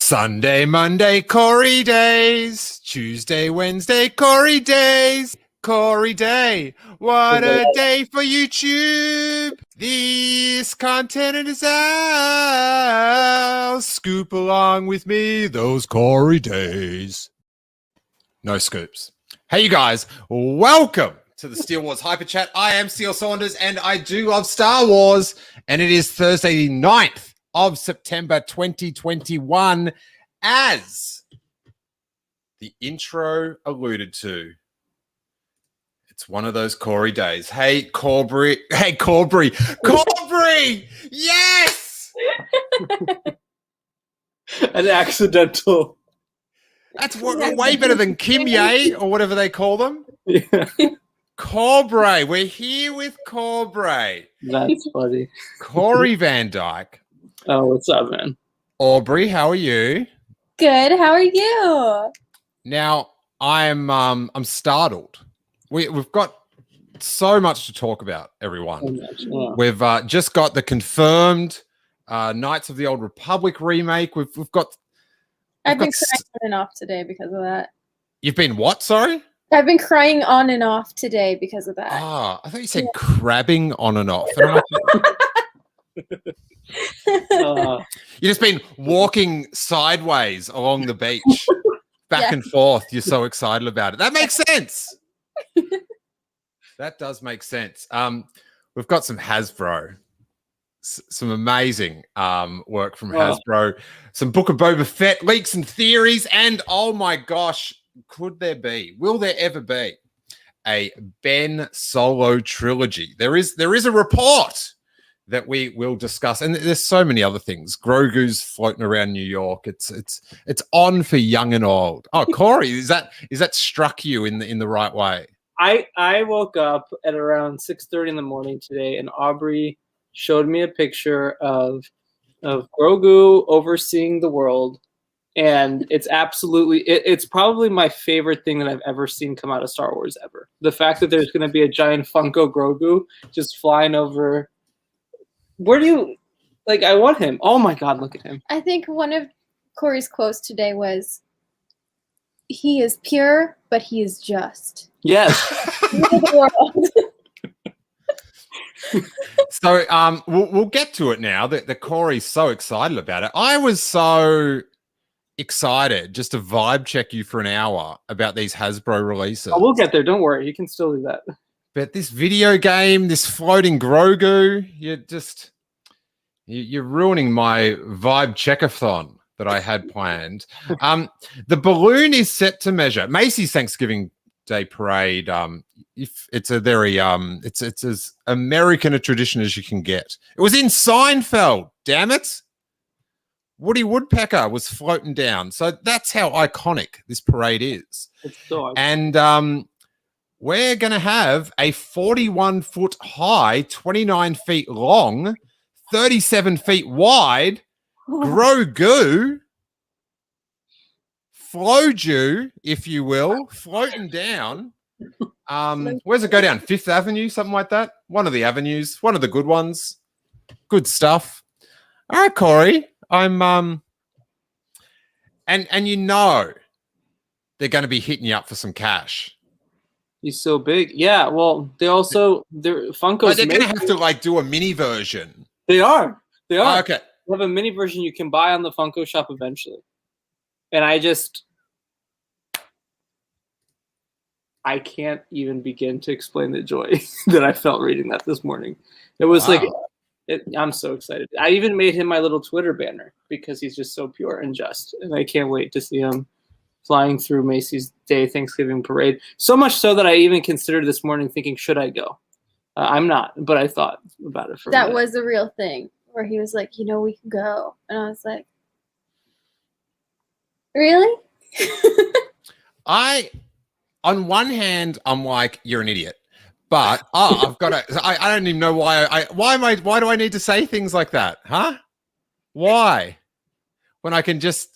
Sunday, Monday, Corey days. Tuesday, Wednesday, Corey days. Corey day. What a day for YouTube. This content is ours. Scoop along with me those Corey days. No scoops. Hey, you guys. Welcome to the Steele Wars Hyperchat. I am Steele Saunders and I do love Star Wars. And it is Thursday, 9th of September 2021, as the intro alluded to. It's one of those Corey days. Hey, Corbury. Hey, Corbury. Corbury! Yes! An accidental. That's way better than Kim Ye or whatever they call them. Yeah. Corbray. We're here with Corbray. That's funny. Corey Van Dyke. Oh, what's up, man? Aubrey, how are you? Good. How are you? Now, I'm startled. We've got so much to talk about, everyone. Yeah. We've just got the confirmed Knights of the Old Republic remake. We've got. I've been crying on and off today because of that. You've been what? Sorry. I've been crying on and off today because of that. Ah, I thought you said crabbing on and off. And I'm like, you've just been walking sideways along the beach, back and forth. You're so excited about it. That makes sense. That does make sense. We've got some Hasbro, some amazing work from Hasbro, some Book of Boba Fett leaks and theories, and oh my gosh, will there ever be a Ben Solo trilogy? There is a report that we will discuss, and there's so many other things. Grogu's floating around New York. It's on for young and old. Oh, Corey, is that struck you in the right way? I woke up at around 6:30 in the morning today, and Aubrey showed me a picture of Grogu overseeing the world, and it's probably my favorite thing that I've ever seen come out of Star Wars ever. The fact that there's going to be a giant Funko Grogu just flying over. Where do you I want him. Oh my God, look at him. I think one of Corey's quotes today was, "He is pure, but he is just." Yes. The world. So we'll get to it now. That Corey's so excited about it. I was so excited just to vibe check you for an hour about these Hasbro releases. Oh, we'll get there. Don't worry. You can still do that. But this video game, this floating Grogu, you're ruining my vibe checkathon that I had planned. The balloon is set to measure. Macy's Thanksgiving Day Parade. If it's a very it's as American a tradition as you can get. It was in Seinfeld. Damn it! Woody Woodpecker was floating down. So that's how iconic this parade is. It's so and we're going to have a 41-foot high, 29 feet long, 37 feet wide Grogu, Floju, if you will, floating down. Where's it go down? Fifth Avenue, something like that? One of the avenues, one of the good ones. Good stuff. All right, Corey. I'm and you know they're going to be hitting you up for some cash. He's so big. Yeah, well, they're Funko's. But they're going to have to do a mini version. They are. Oh, okay. They have a mini version you can buy on the Funko shop eventually. And I can't even begin to explain the joy that I felt reading that this morning. It was I'm so excited. I even made him my little Twitter banner because he's just so pure and just. And I can't wait to see him flying through Macy's Day Thanksgiving Parade. So much so that I even considered this morning thinking, should I go? I'm not, but I thought about it for a minute. That was the real thing where he was like, we can go. And I was like, really? On one hand, I'm like, you're an idiot. But I've got to. I don't even know why. Why do I need to say things like that? Huh? Why? When I can just.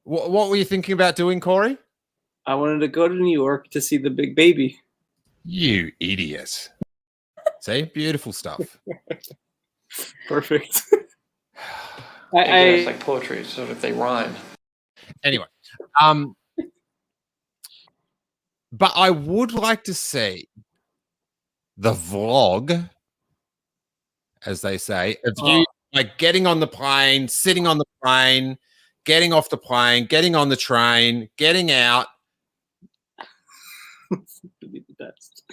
What were you thinking about doing, Corey? I wanted to go to New York to see the big baby. You idiot. See, beautiful stuff. Perfect. It's like poetry, so if they rhyme. Anyway, but I would like to see the vlog, as they say, of you like getting on the plane, sitting on the plane, getting off the plane, getting on the train, getting out. Be the best.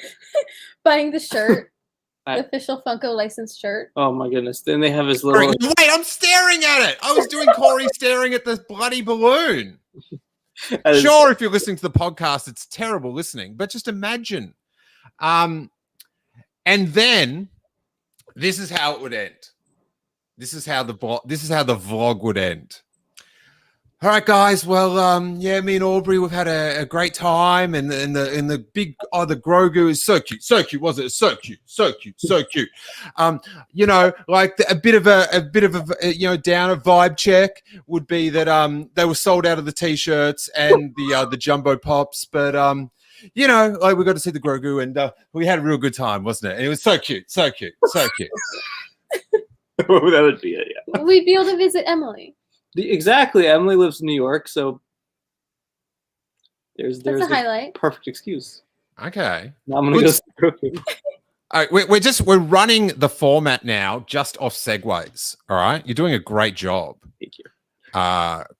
Buying the shirt, the official Funko licensed shirt. Oh my goodness! Then they have his little. Wait, I'm staring at it. I was doing Corey staring at the bloody balloon. Sure, if you're listening to the podcast, it's terrible listening, but just imagine. And then this is how it would end. This is how the vlog would end. All right, guys. Well, yeah, me and Aubrey, we've had a great time, and the big the Grogu is so cute, wasn't it? So cute. You know, like a bit of a downer vibe check would be that they were sold out of the t-shirts and the jumbo pops, but you know, like we got to see the Grogu, and we had a real good time, wasn't it? And it was so cute. That would be it. Yeah. We'd be able to visit Emily. Exactly. Emily lives in New York, so there's a highlight. Perfect excuse. Okay. Now I'm gonna go see Grogu. All right, we're running the format now just off segues. All right, you're doing a great job. Thank you,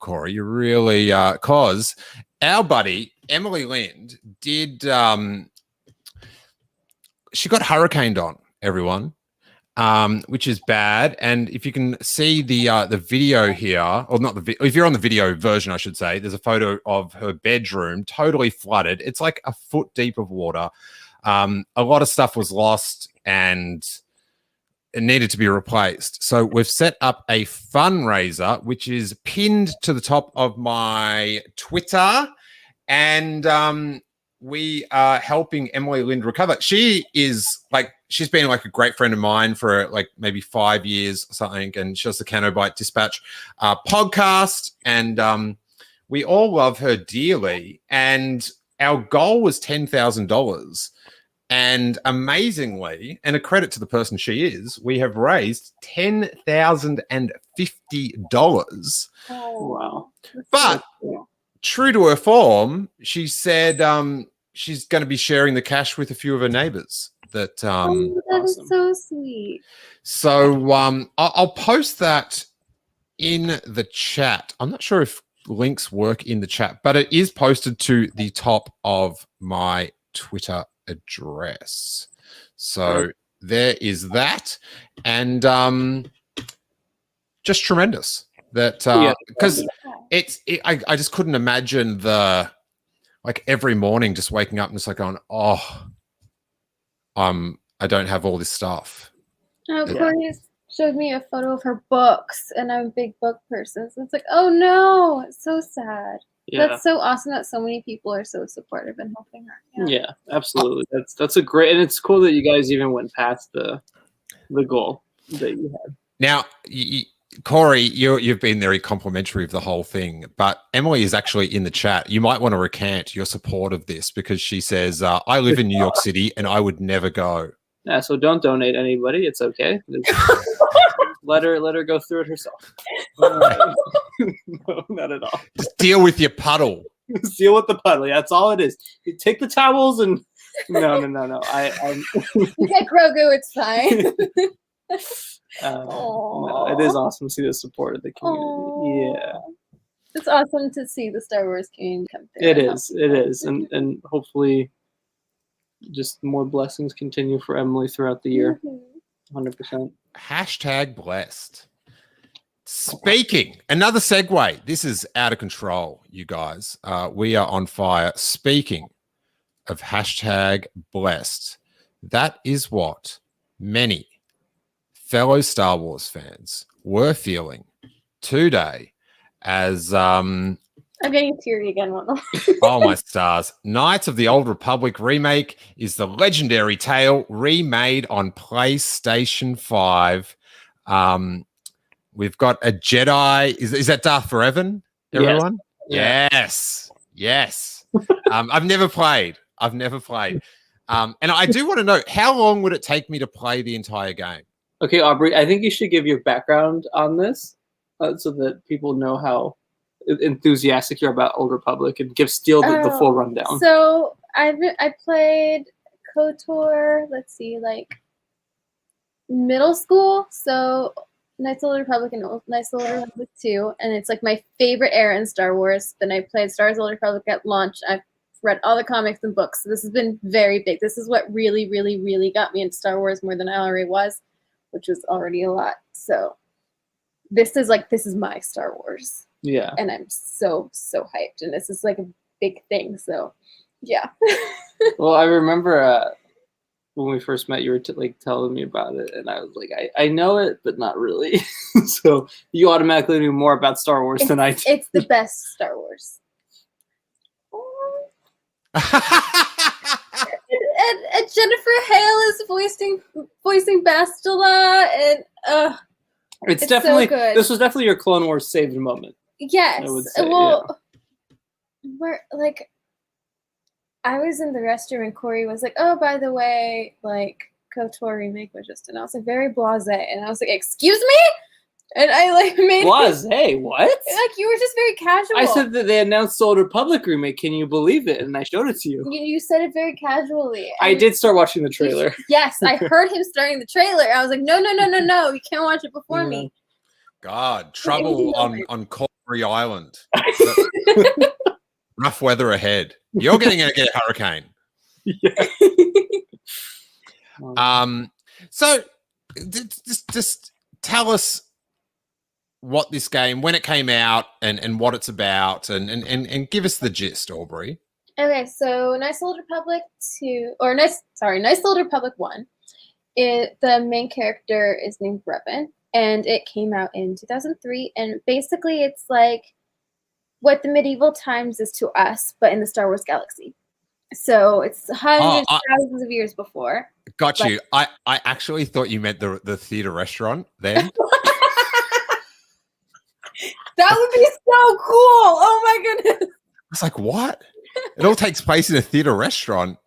Corey. You really cause our buddy Emily Lind did. She got hurricaned on, everyone. Which is bad. And if you can see the video here, or not if you're on the video version, I should say, there's a photo of her bedroom totally flooded. It's like a foot deep of water. A lot of stuff was lost and it needed to be replaced. So we've set up a fundraiser, which is pinned to the top of my Twitter, and we are helping Emily Lind recover. She's been like a great friend of mine for like maybe 5 years or something. And she does the Canobite Dispatch podcast. And we all love her dearly. And our goal was $10,000. And amazingly, and a credit to the person she is, we have raised $10,050. Oh, wow. But true to her form, she said she's going to be sharing the cash with a few of her neighbors. That is so sweet. So I'll post that in the chat. I'm not sure if links work in the chat, but it is posted to the top of my Twitter address. So there is that, and just tremendous. That because I just couldn't imagine every morning just waking up and just like going, I don't have all this stuff. Corey showed me a photo of her books, and I'm a big book person, so it's like, oh no, it's so sad. Yeah. That's so awesome that so many people are so supportive and helping her. Yeah, absolutely. That's a great, and it's cool that you guys even went past the goal that you had. Now, Corey, you've been very complimentary of the whole thing, but Emily is actually in the chat. You might want to recant your support of this because she says, I live in New York City and I would never go. Yeah, so don't donate anybody. It's okay. Let her go through it herself. No, not at all. Just deal with your puddle. Deal with the puddle. Yeah, that's all it is. You take the towels and no. You get Grogu, it's fine. No, it is awesome to see the support of the community. Aww. Yeah, it's awesome to see the Star Wars community come through. It is, and hopefully, just more blessings continue for Emily throughout the year. 100%. Hashtag blessed. Speaking, another segue. This is out of control, you guys. We are on fire. Speaking of hashtag blessed, that is what many fellow Star Wars fans were feeling today as I'm getting teary again. Oh my stars. Knights of the Old Republic Remake is the legendary tale remade on PlayStation 5. We've got a Jedi. Is that Darth Revan, everyone? Yes. I've never played. And I do want to know, how long would it take me to play the entire game? Okay, Aubrey, I think you should give your background on this so that people know how enthusiastic you are about Old Republic, and give Steele the full rundown. So I played KOTOR. Let's see, like middle school. So Knights of the Old Republic and Knights of the Old Republic 2, and it's like my favorite era in Star Wars. Then I played Star Wars the Old Republic at launch. I've read all the comics and books. So this has been very big. This is what really, really, really got me into Star Wars more than I already was, which was already a lot. So this is my Star Wars. Yeah. And I'm so hyped. And this is like a big thing. So yeah. Well, I remember when we first met, you were telling me about it, and I was like, I know it, but not really. So you automatically knew more about Star Wars than I did. It's the best Star Wars. and Jennifer Hale is voicing Bastila, and it's definitely so good. This was definitely your Clone Wars saved moment. Yes. I would say, well, we're like, I was in the restroom and Corey was like, "Oh, by the way, like KOTOR remake was just announced." Like very blasé, and I was like, "Excuse me?" And I like made blasé. What? Like you were just very casual. I said that they announced the Old Republic remake. Can you believe it? And I showed it to you. You said it very casually. I did start watching the trailer. Yes, I heard him starting the trailer. I was like, no, you can't watch it before me. God, trouble on Corey Island. Rough weather ahead. You're going to get a hurricane. Yeah. So just tell us what this game, when it came out, and what it's about, and give us the gist, Aubrey. Okay, so Knights of the Old Republic 2, or Knights of the Old Republic 1, the main character is named Revan, and it came out in 2003, and basically it's like what the medieval times is to us, but in the Star Wars galaxy. So it's hundreds, thousands of years before. Got you. I actually thought you meant the theater restaurant then. That would be so cool. Oh my goodness. I was like, what? It all takes place in a theater restaurant.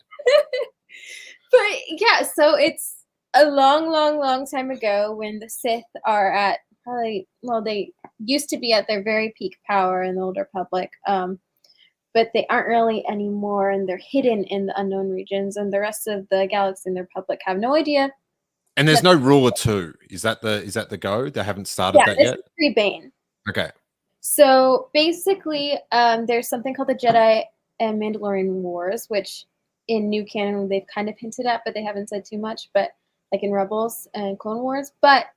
But yeah, so it's a long time ago when the Sith are at they used to be at their very peak power in the Old Republic. But they aren't really anymore, and they're hidden in the unknown regions, and the rest of the galaxy and the Republic have no idea. And there's no ruler 2. Is that the go? They haven't started that yet? This is pre-Bane. Okay. So basically, there's something called the Jedi and Mandalorian Wars, which in new canon they've kind of hinted at, but they haven't said too much. But like in Rebels and Clone Wars, but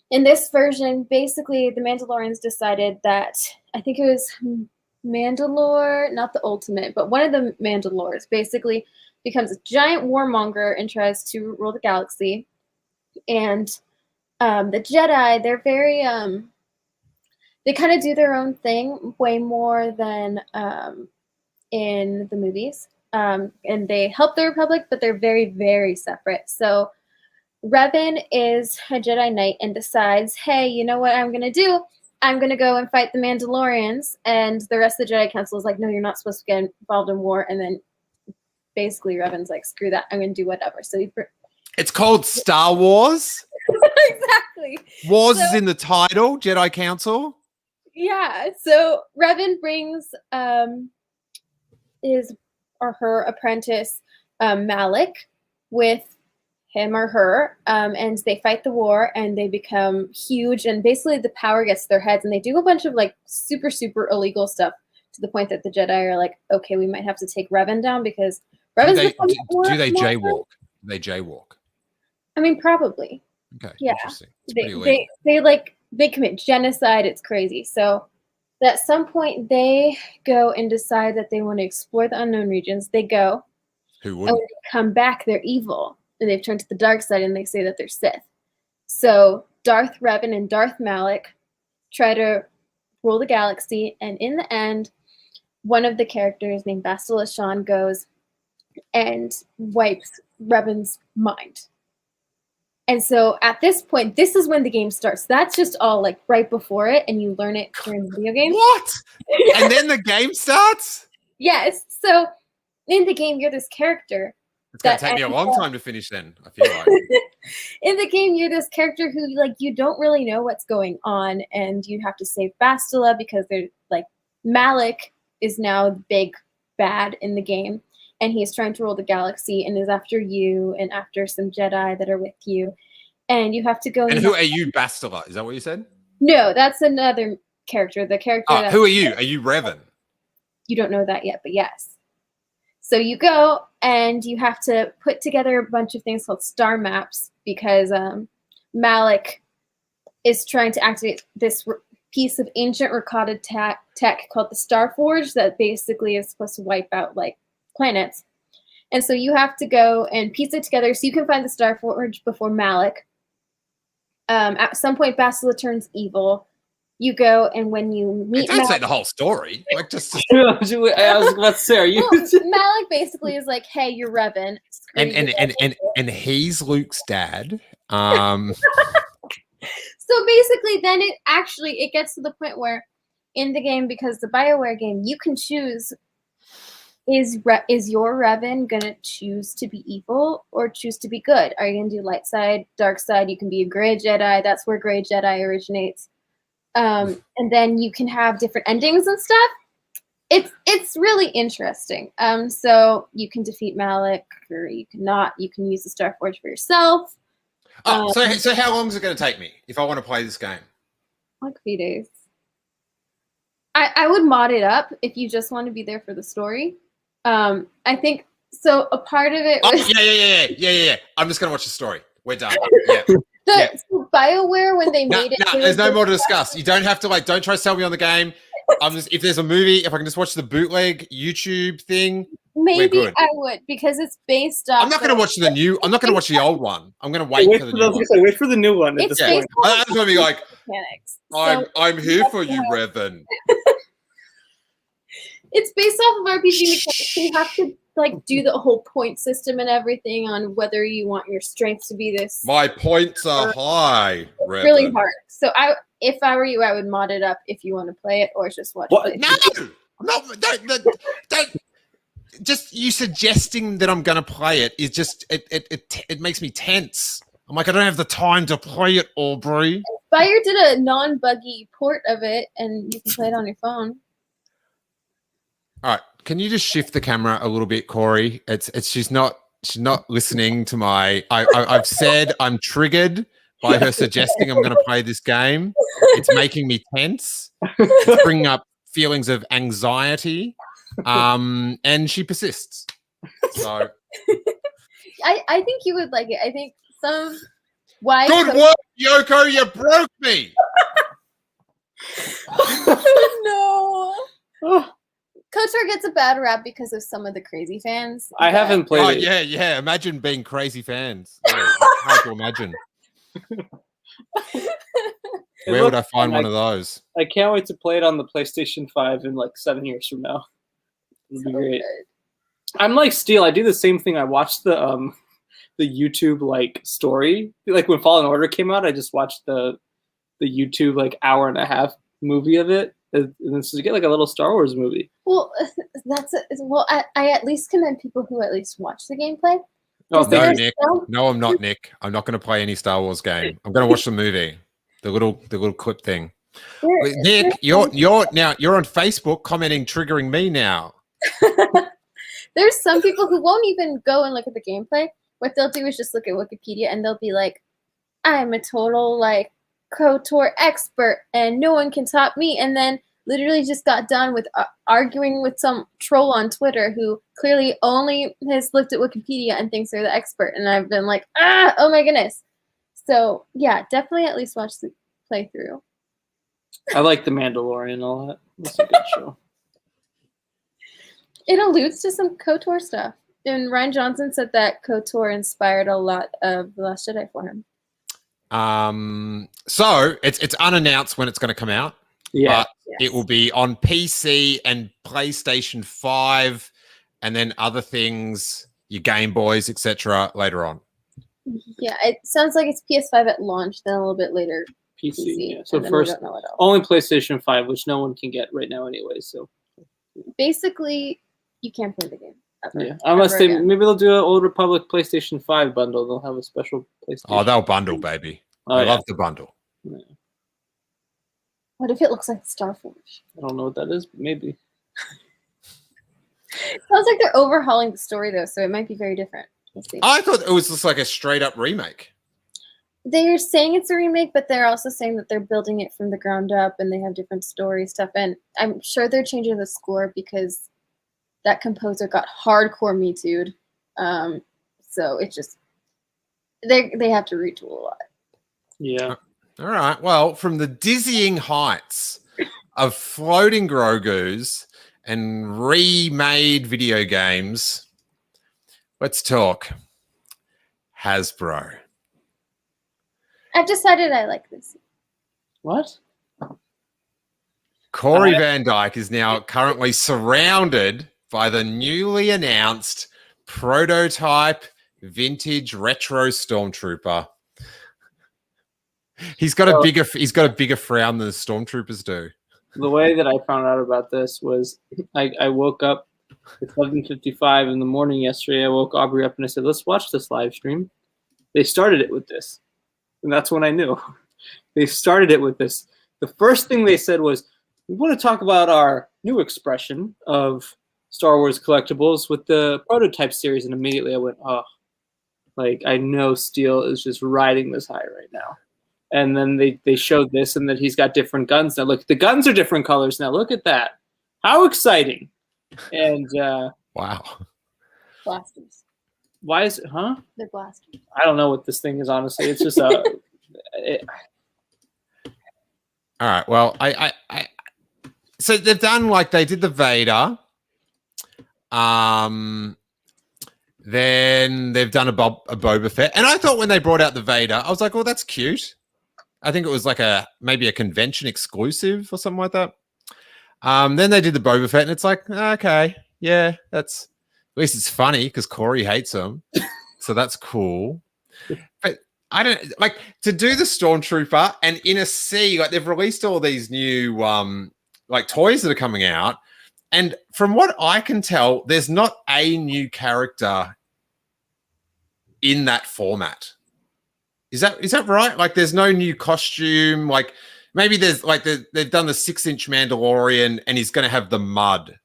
in this version, basically the Mandalorians decided that I think it was Mandalore, not the ultimate, but one of the Mandalores basically becomes a giant warmonger and tries to rule the galaxy. And the Jedi, they're very they kind of do their own thing way more than in the movies. And they help the Republic, but they're very, very separate. So Revan is a Jedi Knight and decides, hey, you know what I'm going to do? I'm going to go and fight the Mandalorians. And the rest of the Jedi Council is like, no, you're not supposed to get involved in war. And then basically Revan's like, screw that. I'm going to do whatever. So it's called Star Wars. Exactly. Wars is in the title, Jedi Council. Yeah. So Revan brings his or her apprentice Malik with him or her, and they fight the war, and they become huge, and basically the power gets to their heads, and they do a bunch of like super illegal stuff to the point that the Jedi are like, okay, we might have to take Revan down because Revan's do they jaywalk? Do they jaywalk? I mean, probably. Okay. Yeah. Interesting. They commit genocide. It's crazy. So at some point they go and decide that they want to explore the unknown regions. They go. Who would? And when they come back, they're evil. And they've turned to the dark side, and they say that they're Sith. So Darth Revan and Darth Malik try to rule the galaxy, and in the end, one of the characters named Bastila Shan goes and wipes Revan's mind. And so at this point, this is when the game starts. That's just all like right before it, and you learn it during the video game. What? And then the game starts? Yes. So in the game, you're this character It's going to take me a long time to finish then, I feel like. In the game, you're this character who, like, you don't really know what's going on, and you have to save Bastila because they're, like, Malik is now the big bad in the game, and he's trying to rule the galaxy and is after you and after some Jedi that are with you, and you have to go. And who are you, Bastila? Is that what you said? No, that's another character. The character. Oh, who are you? Are you Revan? You don't know that yet, but yes. So you go and you have to put together a bunch of things called star maps because Malik is trying to activate this piece of ancient Rakata tech called the Star Forge that basically is supposed to wipe out like planets. And so you have to go and piece it together so you can find the Star Forge before Malik. At some point, Bastila turns evil. You go, and when you meet Don't say the whole story. Like just I was about to say, are you? Well, Malik basically is like, "Hey, you're Revan," and he's Luke's dad. So basically, then it gets to the point where in the game, because the BioWare game, you can choose: is your Revan gonna choose to be evil or choose to be good? Are you gonna do light side, dark side? You can be a gray Jedi. That's where gray Jedi originates. And then you can have different endings and stuff. It's really interesting. So you can defeat Malik, or you cannot. You can use the Star Forge for yourself. So how long is it going to take me if I want to play this game? Like a few days. I would mod it up if you just want to be there for the story. I think so. A part of it was yeah. I'm just going to watch the story. We're done. Yeah. So BioWare, when they made it, there's no more to discuss. You don't have to don't try to sell me on the game. If there's a movie, if I can just watch the bootleg YouTube thing, maybe I would, because it's based off. I'm not going to watch the new. I'm not going to watch the old one. I'm going to wait for the new one. Wait for the new one. It's based on I'm going to be like, mechanics. I'm here for you, Revan. It's based off of RPG mechanics. So you have to like do the whole point system and everything on whether you want your strength to be this. My points are high. It's really hard. So if I were you, I would mod it up if you want to play it or just watch it. No, I'm not. Don't. Just you suggesting that I'm going to play it is just it makes me tense. I'm like, I don't have the time to play it, Aubrey. Fire did a non-buggy port of it, and you can play it on your phone. All right, can you just shift the camera a little bit, Corey? She's not listening to my. I've said I'm triggered by her suggesting I'm going to play this game. It's making me tense. It's bringing up feelings of anxiety, and she persists. So, I think you would like it. I think some. Why? Good work, Yoko. You broke me. No. KOTOR gets a bad rap because of some of the crazy fans. I haven't played it. Yeah. Imagine being crazy fans. Hard to imagine. Where would I find one of those? I can't wait to play it on the PlayStation 5 in like 7 years from now. It'll be great. Good. I'm like Steele. I do the same thing. I watched the YouTube like story. Like when Fallen Order came out, I just watched the YouTube like hour and a half movie of it. And then to get like a little Star Wars movie. Well, I at least commend people who at least watch the gameplay. Oh, no, Nick. No, I'm not, Nick. I'm not going to play any Star Wars game. I'm going to watch the movie, the little clip thing. Nick, you're on Facebook commenting, triggering me now. There's some people who won't even go and look at the gameplay. What they'll do is just look at Wikipedia and they'll be like, "I'm a total like KOTOR expert and no one can top me," and then literally just got done with arguing with some troll on Twitter who clearly only has looked at Wikipedia and thinks they're the expert, and I've been like, oh my goodness. So yeah, definitely at least watch the playthrough. I like The Mandalorian and all that. It's a good show. It alludes to some KOTOR stuff, and Ryan Johnson said that KOTOR inspired a lot of The Last Jedi for him. So it's unannounced when it's going to come out. Yeah, but it will be on PC and PlayStation 5, and then other things, your Game Boys, etc. later on. Yeah, it sounds like it's PS5 at launch, then a little bit later PC. Yeah. So first, only PlayStation 5, which no one can get right now anyway. So basically, you can't play the game. Yeah, unless Ever they again. maybe they'll do an Old Republic PlayStation 5 bundle. They'll have a special PlayStation. Oh, they'll bundle, baby. Oh, I yeah. love the bundle. What if it looks like Starforge? I don't know what that is, but maybe. Sounds like they're overhauling the story though, so it might be very different. We'll see. I thought it was just like a straight up remake. They're saying it's a remake, but they're also saying that they're building it from the ground up and they have different story stuff. And I'm sure they're changing the score because that composer got hardcore Me Too'd. So it's just they have to retool a lot. Yeah. All right. Well, from the dizzying heights of floating Grogu's and remade video games, let's talk Hasbro. I've decided I like this. What? Corey Van Dyke is now currently surrounded by the newly announced prototype vintage retro Stormtrooper. He's got a bigger frown than the Stormtroopers do. The way that I found out about this was I woke up at 7:55 in the morning yesterday. I woke Aubrey up and I said, "Let's watch this live stream." They started it with this, and that's when I knew. They started it with this. The first thing they said was, "We want to talk about our new expression of Star Wars collectibles with the prototype series," and immediately I went, "Oh, like I know Steele is just riding this high right now." And then they showed this and that he's got different guns now. Look, the guns are different colors now. Look at that. How exciting. And wow. Blasters. Why is it, huh? They're blasters. I don't know what this thing is, honestly. It's just a... All right. Well, I so they've done like they did the Vader. Then they've done a Boba Fett. And I thought when they brought out the Vader, I was like, oh, that's cute. I think it was like maybe a convention exclusive or something like that. Then they did the Boba Fett, and it's like, okay, yeah, that's at least it's funny because Corey hates him, so that's cool. But I don't like to do the Stormtrooper and in a sea. Like they've released all these new like toys that are coming out, and from what I can tell, there's not a new character in that format. Is that right? Like, there's no new costume. Like, maybe there's like they've done the 6-inch Mandalorian, and he's going to have the mud.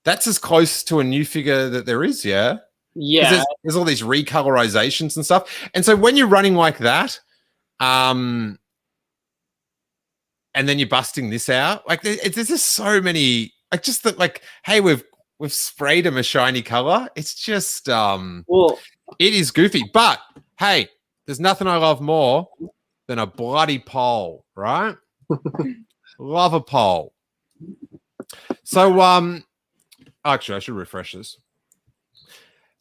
That's as close to a new figure that there is, yeah. Yeah. There's all these recolorizations and stuff, and so when you're running like that, and then you're busting this out, like there's just so many. Like, just that, like, hey, we've sprayed him a shiny color. It's just well, it is goofy, but hey. There's nothing I love more than a bloody pole, right? Love a pole. So, actually, I should refresh this.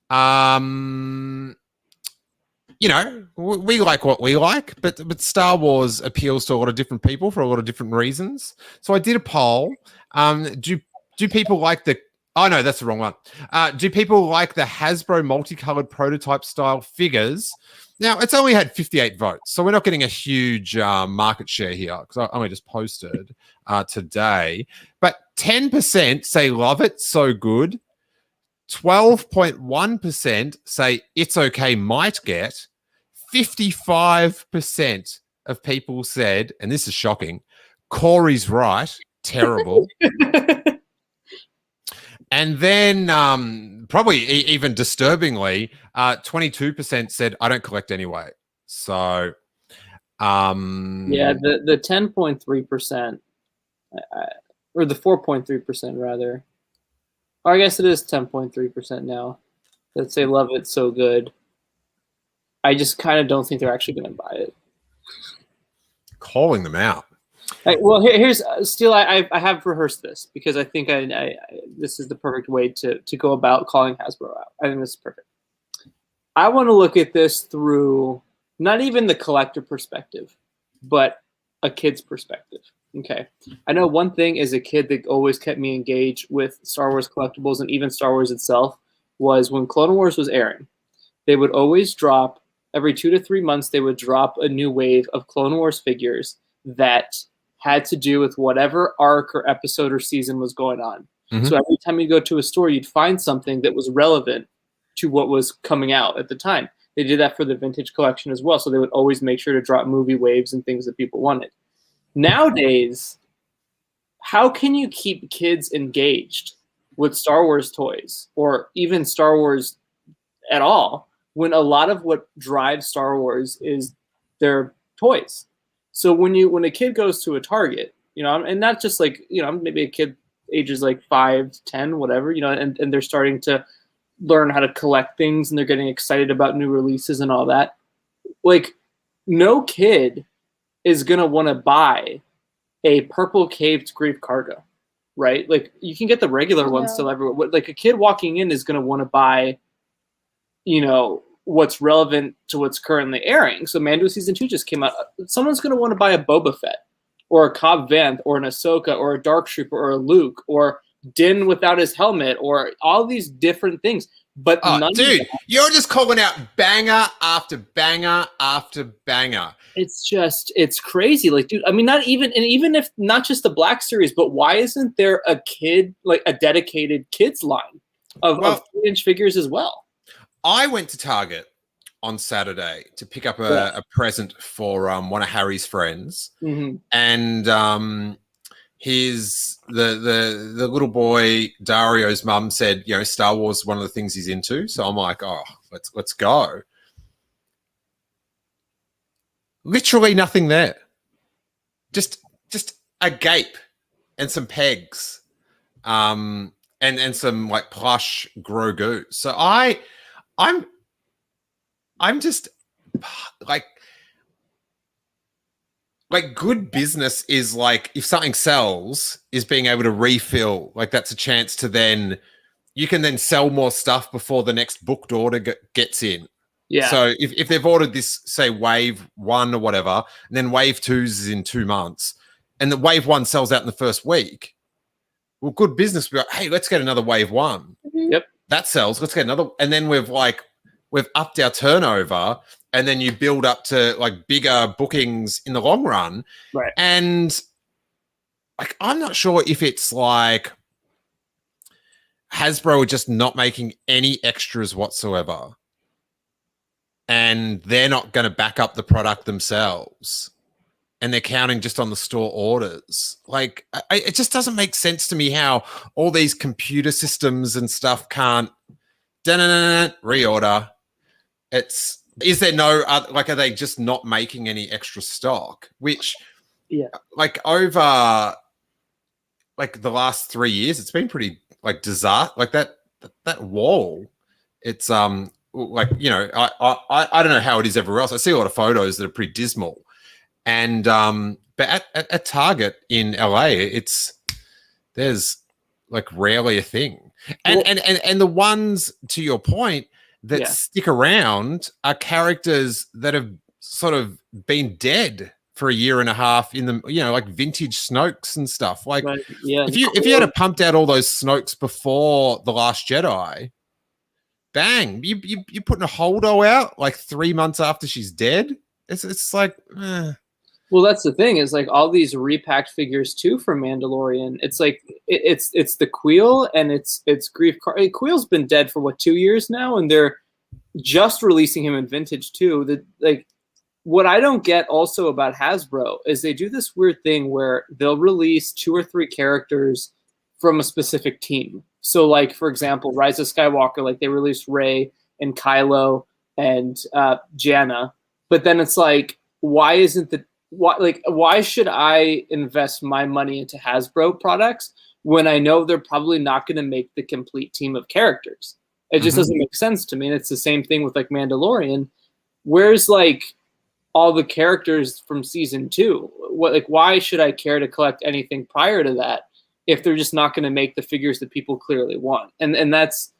You know, we like what we like, but Star Wars appeals to a lot of different people for a lot of different reasons. So I did a poll. Do people like the... Oh, no, that's the wrong one. Do people like the Hasbro multicolored prototype style figures? Now, it's only had 58 votes, so we're not getting a huge market share here because I only just posted today. But 10% say love it, so good. 12.1% say it's okay, might get. 55% of people said, and this is shocking, Corey's right, terrible. And then probably even disturbingly, 22% said, I don't collect anyway. So, yeah, the 10.3%, or the 4.3% rather, or I guess it is 10.3% now that say love it so good. I just kind of don't think they're actually going to buy it. Calling them out. Well, here's Steele. I have rehearsed this because I think this is the perfect way to go about calling Hasbro out. I think this is perfect. I want to look at this through not even the collector perspective, but a kid's perspective. Okay. I know one thing as a kid that always kept me engaged with Star Wars collectibles and even Star Wars itself was when Clone Wars was airing. They would always drop, every 2 to 3 months, they would drop a new wave of Clone Wars figures that had to do with whatever arc or episode or season was going on. Mhm. So every time you go to a store, you'd find something that was relevant to what was coming out at the time. They did that for the vintage collection as well. So they would always make sure to drop movie waves and things that people wanted. Nowadays, how can you keep kids engaged with Star Wars toys or even Star Wars at all when a lot of what drives Star Wars is their toys? So when a kid goes to a Target, and not just like, maybe a kid ages like 5, 10, whatever, and they're starting to learn how to collect things and they're getting excited about new releases and all that. Like, no kid is going to want to buy a purple caved Grief Karga, right? Like, you can get the regular ones still everywhere. Like, a kid walking in is going to want to buy, what's relevant to what's currently airing. So Mando Season 2 just came out. Someone's going to want to buy a Boba Fett or a Cobb Vanth or an Ahsoka or a Dark Trooper or a Luke or Din without his helmet or all these different things. But dude, you're just calling out banger after banger after banger. It's crazy. Like, dude, I mean, even if not just the Black Series, but why isn't there a dedicated kids line of 3-inch figures as well? I went to Target on Saturday to pick up a present for one of Harry's friends, and the little boy Dario's mum said, Star Wars is one of the things he's into. So I'm like, oh, let's go. Literally nothing there. Just a gape and some pegs, and some like plush Grogu. So I'm just like good business is like, if something sells, is being able to refill. Like, that's a chance to you can then sell more stuff before the next booked order gets in. Yeah. So if they've ordered this, say, wave 1 or whatever, and then wave 2 is in 2 months, and the wave 1 sells out in the first week, well, good business. We're like, hey, let's get another wave 1. Yep. That sells. Let's get another. And then we've upped our turnover, and then you build up to like bigger bookings in the long run. Right. And like, I'm not sure if it's like Hasbro are just not making any extras whatsoever, and they're not going to back up the product themselves, and they're counting just on the store orders. Like, it just doesn't make sense to me how all these computer systems and stuff can't reorder. Is there no, are they just not making any extra stock? Which, like, over like the last 3 years, it's been pretty like disaster. Like that wall, it's like, I don't know how it is everywhere else. I see a lot of photos that are pretty dismal, and but at Target in LA, there's like rarely a thing, and the ones, to your point, that stick around are characters that have sort of been dead for a year and a half in the, like vintage Snokes and stuff. Like, if you had pumped out all those Snokes before The Last Jedi, bang, you're putting a Holdo out like 3 months after she's dead. It's like, Well, that's the thing, is like all these repacked figures too from Mandalorian. It's like it's the Queel and it's Grief Karga. Queel's been dead for 2 years now, and they're just releasing him in vintage too. What I don't get also about Hasbro is they do this weird thing where they'll release 2 or 3 characters from a specific team. So, like, for example, Rise of Skywalker, like they released Rey and Kylo and Janna, but then it's like, why should I invest my money into Hasbro products when I know they're probably not going to make the complete team of characters? It just doesn't make sense to me. And it's the same thing with like Mandalorian. Where's like all the characters from season 2? Why should I care to collect anything prior to that if they're just not going to make the figures that people clearly want? And that's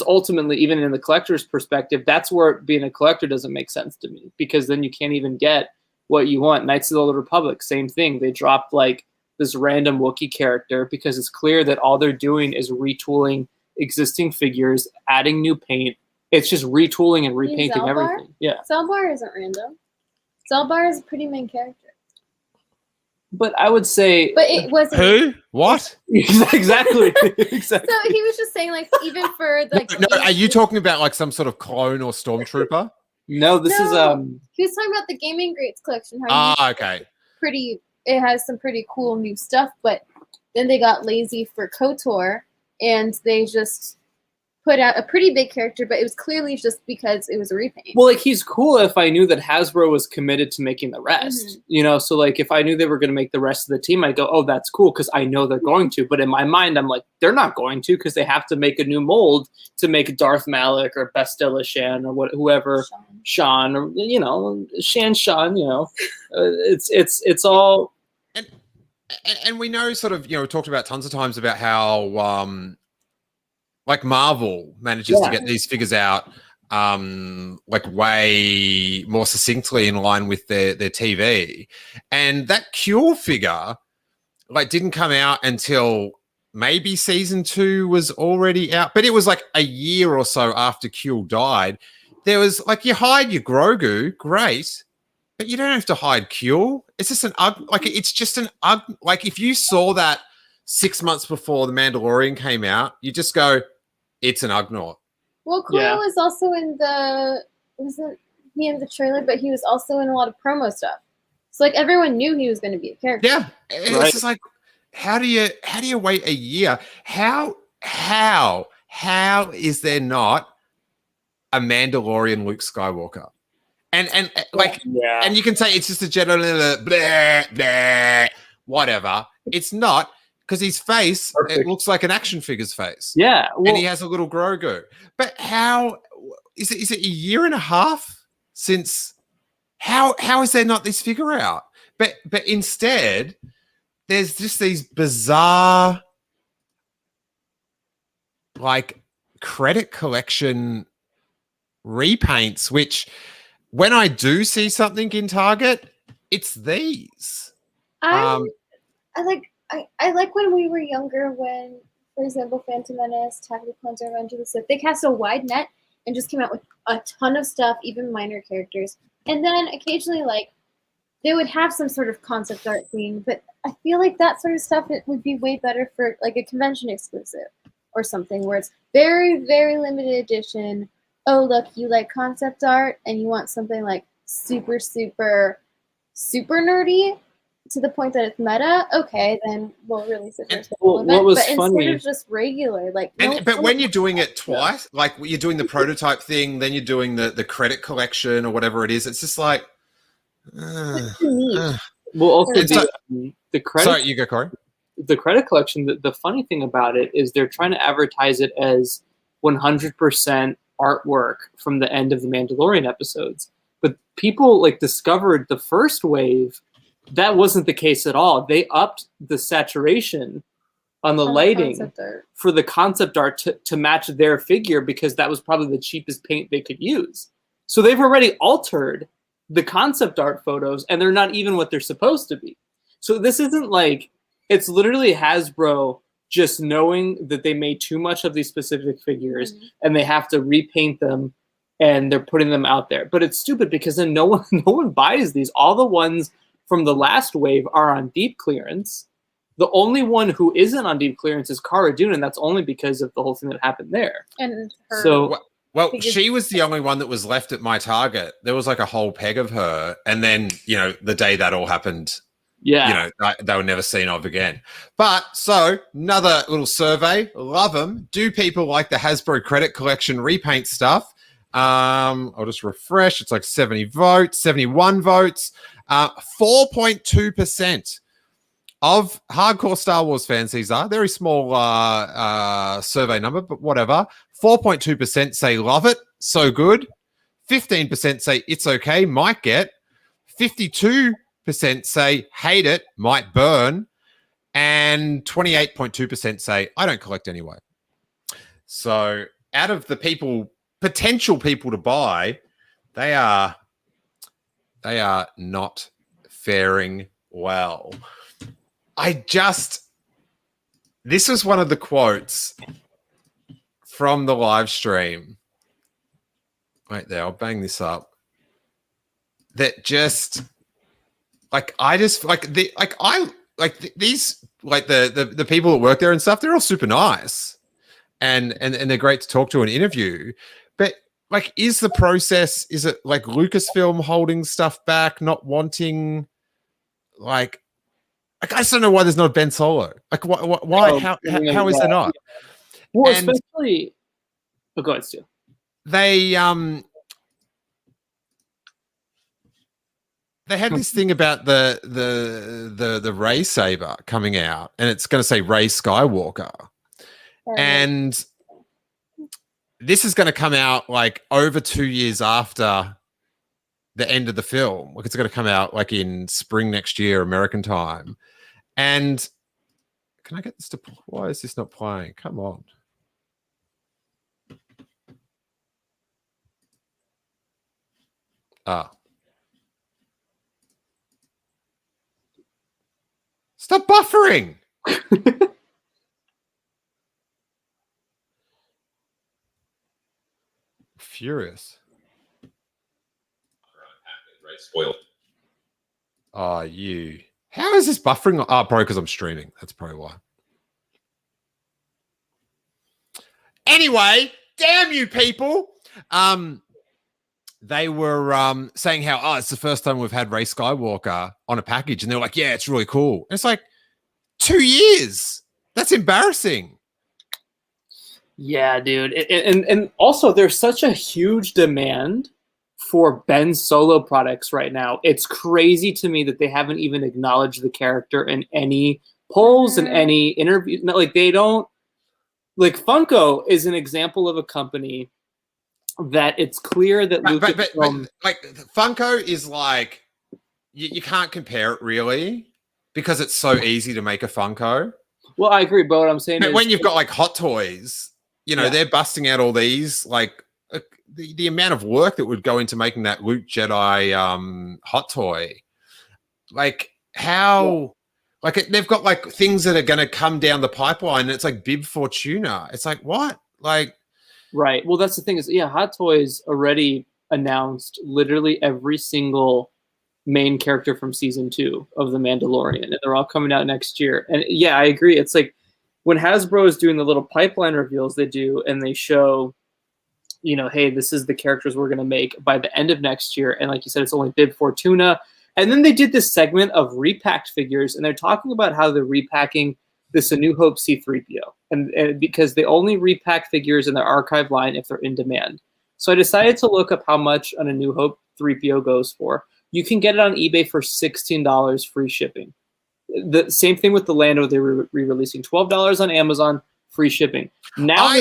ultimately, even in the collector's perspective, that's where being a collector doesn't make sense to me, because then you can't even get what you want. Knights of the Old Republic, same thing. They dropped like this random Wookiee character because it's clear that all they're doing is retooling existing figures, adding new paint. It's just retooling and repainting everything. Yeah. Zelbar isn't random. Zelbar is a pretty main character. But I would say, But it wasn't. Who? What? exactly. So he was just saying, like, even for like. No, are you talking about like some sort of clone or stormtrooper? No, this is He was talking about the Gaming Greats collection. How Okay. it has some pretty cool new stuff, but then they got lazy for KOTOR and they just put out a pretty big character, but it was clearly just because it was a repaint. Well, like, he's cool if I knew that Hasbro was committed to making the rest, you know? So, like, if I knew they were going to make the rest of the team, I'd go, oh, that's cool, because I know they're going to. But in my mind, I'm like, they're not going to, because they have to make a new mold to make Darth Malik or Bastilla Shan or whoever, Sean, or, you know, Sean, you know. It's all... And we know sort of, you know, we talked about tons of times about how... like Marvel manages to get these figures out like way more succinctly in line with their TV. And that Cure figure like didn't come out until maybe season 2 was already out, but it was like a year or so after Cure died. There was like, you hide your Grogu, great, but you don't have to hide Cure. It's just it's just an like if you saw that 6 months before The Mandalorian came out, you just go, it's an Ugnaught. Well, Cleo was also in wasn't he in the trailer, but he was also in a lot of promo stuff. So like everyone knew he was going to be a character. Yeah. It's just like, how do you wait a year? How is there not a Mandalorian Luke Skywalker? And like, and you can say it's just a general blah, blah, whatever. It's not. Because his face, it looks like an action figure's face. Yeah. Well, and he has a little Grogu. But how is it a year and a half since how is there not this figure out? But instead, there's just these bizarre like credit collection repaints, which when I do see something in Target, it's these. I like when we were younger when, for example, Phantom Menace, Attack of the Clones, or Revenge of the Sith, they cast a wide net and just came out with a ton of stuff, even minor characters. And then occasionally, like, they would have some sort of concept art thing, but I feel like that sort of stuff, it would be way better for, like, a convention exclusive or something where it's very, very limited edition. Oh, look, you like concept art and you want something, like, super, super, super nerdy, to the point that it's meta, okay, then we'll release it for a special event. What was but funny, instead of just regular, like. But when you're doing it twice, like you're doing the prototype thing, then you're doing the credit collection or whatever it is, it's just like. Well, also the credit. Sorry, you go, Corey. The credit collection. The funny thing about it is they're trying to advertise it as 100% artwork from the end of the Mandalorian episodes, but people like discovered the first wave. That wasn't the case at all. They upped the saturation on the lighting for the concept art to match their figure because that was probably the cheapest paint they could use. So they've already altered the concept art photos and they're not even what they're supposed to be. So this isn't like, it's literally Hasbro just knowing that they made too much of these specific figures and they have to repaint them and they're putting them out there. But it's stupid because then no one buys these. All the ones from the last wave are on deep clearance. The only one who isn't on deep clearance is Cara Dune, and that's only because of the whole thing that happened there. And her well, she was the only one that was left at my Target. There was like a whole peg of her, and then the day that all happened, they were never seen of again. But so another little survey. Love them. Do people like the Hasbro credit collection repaint stuff? I'll just refresh. It's like 70 votes, 71 votes. 4.2% of hardcore Star Wars fans, these are very small survey number, but whatever. 4.2% say love it, so good. 15% say it's okay, might get. 52% say hate it, might burn. And 28.2% say I don't collect anyway. So out of the potential people to buy, they are not faring well. This was one of the quotes from the live stream. Wait there, I'll bang this up. That just like I just like the like I like these like the people that work there and stuff. They're all super nice, and they're great to talk to and interview. But like, is the process? Is it like Lucasfilm holding stuff back, not wanting like? I just don't know why there's not Ben Solo. Like, why? Oh, How is there not? Well, And especially. Oh, go ahead, Stu. They had this thing about the Ray saber coming out, and it's going to say Ray Skywalker, and this is going to come out like over 2 years after the end of the film. Like, it's going to come out like in spring next year, American time. And can I get this to? Why is this not playing? Come on. Stop buffering. Furious. Right, spoiled. Oh, you. How is this buffering? Oh, probably because I'm streaming. That's probably why. Anyway, damn you people. They were saying how, it's the first time we've had Ray Skywalker on a package. And they're like, yeah, it's really cool. And it's like 2 years. That's embarrassing. Yeah, dude. And also, there's such a huge demand for Ben Solo products right now. It's crazy to me that they haven't even acknowledged the character in any polls and any interviews. Like, they don't. Like, Funko is an example of a company that it's clear that but like Funko is like you can't compare it really because it's so easy to make a Funko. Well, I agree, but what I'm saying but is when you've got like Hot Toys, you know, they're busting out all these like the amount of work that would go into making that Luke Jedi hot toy. Like how like they've got like things that are going to come down the pipeline and it's like Bib Fortuna. It's like what? Like right. Well, that's the thing is, Hot Toys already announced literally every single main character from season 2 of The Mandalorian, and they're all coming out next year. And yeah, I agree. It's like when Hasbro is doing the little pipeline reveals they do, and they show, you know, hey, this is the characters we're going to make by the end of next year. And like you said, it's only Bib Fortuna. And then they did this segment of repacked figures, and they're talking about how they're repacking this A New Hope C-3PO. And because they only repack figures in their archive line if they're in demand. So I decided to look up how much an A New Hope 3PO goes for. You can get it on eBay for $16 free shipping. The same thing with the Lando, they were re-releasing $12 on Amazon, free shipping. Now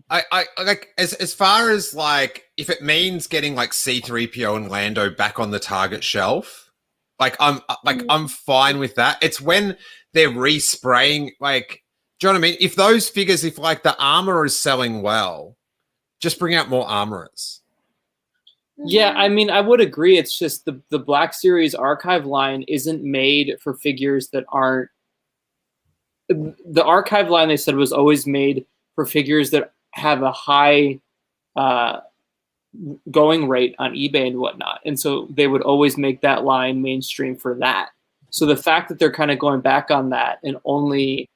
I like as far as like if it means getting like C-3PO and Lando back on the Target shelf, I'm fine with that. It's when they're respraying, like, do you know what I mean? If those figures, if like the armor is selling well, just bring out more armorers. Yeah, I mean, I would agree. It's just the Black Series archive line isn't made for figures that aren't. The archive line, they said, was always made for figures that have a high going rate on eBay and whatnot. And so they would always make that line mainstream for that. So the fact that they're kind of going back on that and only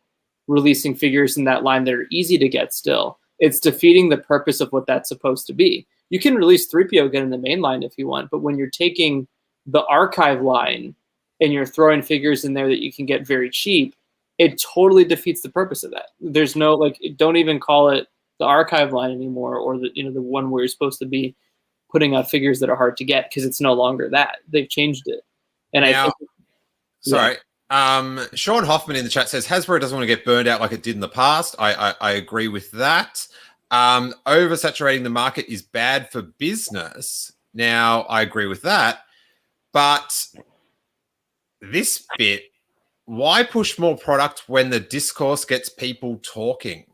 releasing figures in that line that are easy to get still, it's defeating the purpose of what that's supposed to be. You can release 3PO again in the main line if you want, but when you're taking the archive line and you're throwing figures in there that you can get very cheap, it totally defeats the purpose of that. There's no, like, don't even call it the archive line anymore, or the, you know, the one where you're supposed to be putting out figures that are hard to get, because it's no longer that. They've changed it. And now, I think, sorry. Sean Hoffman in the chat says Hasbro doesn't want to get burned out like it did in the past. I agree with that. Oversaturating the market is bad for business. Now, I agree with that. But this bit, why push more product when the discourse gets people talking?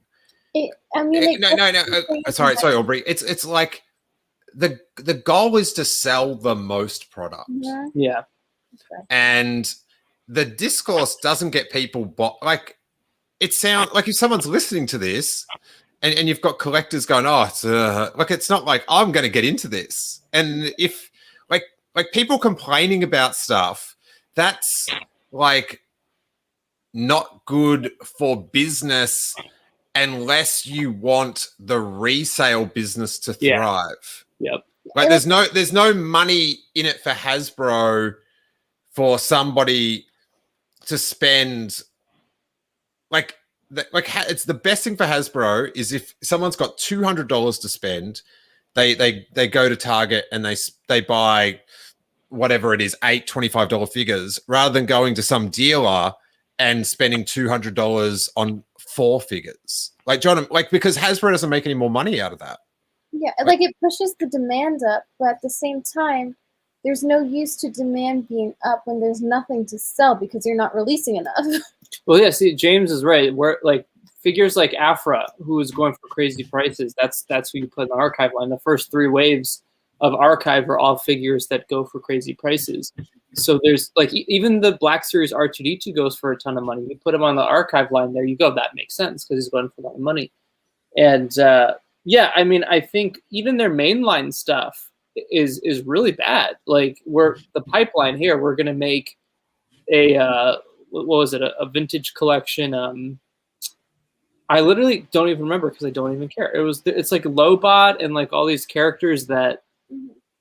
Sorry, Aubrey. It's like the goal is to sell the most product. Yeah. And the discourse doesn't get people like it sounds like if someone's listening to this and you've got collectors going, it's not like I'm going to get into this. And if like people complaining about stuff that's like not good for business unless you want the resale business to thrive. Yep. Like there's no money in it for Hasbro for somebody to spend it's the best thing for Hasbro is if someone's got $200 to spend, they go to Target and they buy whatever it is, 8 $25 figures, rather than going to some dealer and spending $200 on 4 figures. Like John, because Hasbro doesn't make any more money out of that. Yeah, like it pushes the demand up, but at the same time, there's no use to demand being up when there's nothing to sell because you're not releasing enough. Well, yeah. See, James is right. Where like figures like Afra, who is going for crazy prices, that's who you put in the archive line. The first 3 waves of archive are all figures that go for crazy prices. So there's like even the Black Series R2D2 goes for a ton of money. You put him on the archive line, there you go. That makes sense because he's going for a lot of money. And yeah, I mean, I think even their mainline stuff is really bad. Like the pipeline here, we're gonna make a what was it? A vintage collection. I literally don't even remember because I don't even care. It's like Lobot and like all these characters that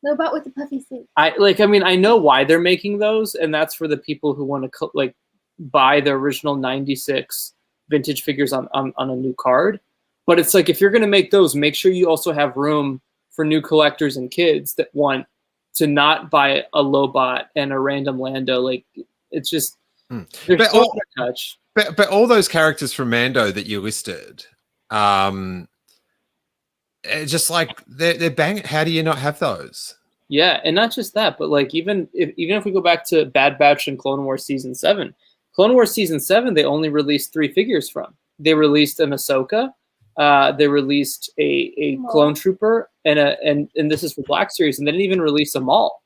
Lobot with the puffy suit. I mean, I know why they're making those, and that's for the people who want to like buy the original '96 vintage figures on a new card. But it's like if you're gonna make those, make sure you also have room for new collectors and kids that want to not buy a Lobot and a random Lando. Like it's just there's so much touch. But all those characters from Mando that you listed, it's just like they're banging. How do you not have those? Yeah, and not just that, but like even if we go back to Bad Batch and Clone Wars Season 7, Clone Wars Season 7, they only released 3 figures from. They released an Ahsoka, they released a clone trooper, and this is for Black Series, and they didn't even release a Maul.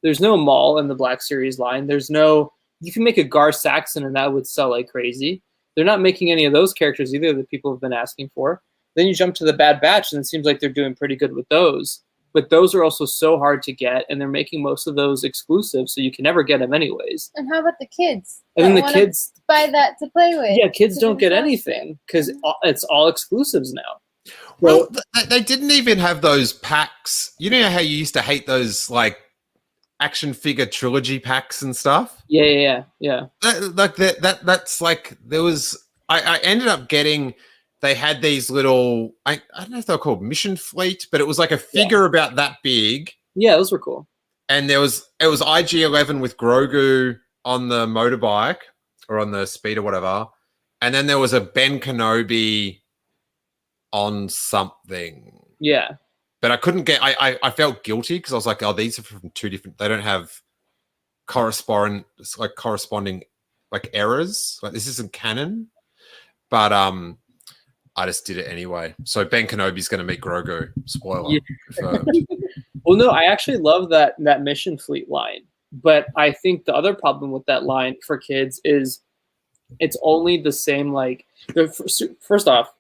There's no Maul in the Black Series line. There's no. You can make a Gar Saxon, and that would sell like crazy. They're not making any of those characters either that people have been asking for. Then you jump to the Bad Batch, and it seems like they're doing pretty good with those. But those are also so hard to get, and they're making most of those exclusive, so you can never get them anyways. And how about the kids? And then the kids buy that to play with. Yeah, kids don't get anything because it's all exclusives now. Well, they didn't even have those packs. You know how you used to hate those like action figure trilogy packs and stuff? Yeah. That's like there was. I ended up getting. They had these little. I don't know if they're called Mission Fleet, but it was like a figure about that big. Yeah, those were cool. And it was IG-11 with Grogu on the motorbike or on the speed or whatever, and then there was a Ben Kenobi on something. Yeah. But I couldn't get. I felt guilty because I was like, "Oh, these are from 2 different. They don't have corresponding like errors. Like this isn't canon." But I just did it anyway. So Ben Kenobi's going to meet Grogu. Spoiler. Yeah. Well, no, I actually love that Mission Fleet line. But I think the other problem with that line for kids is it's only the same. Like, first off,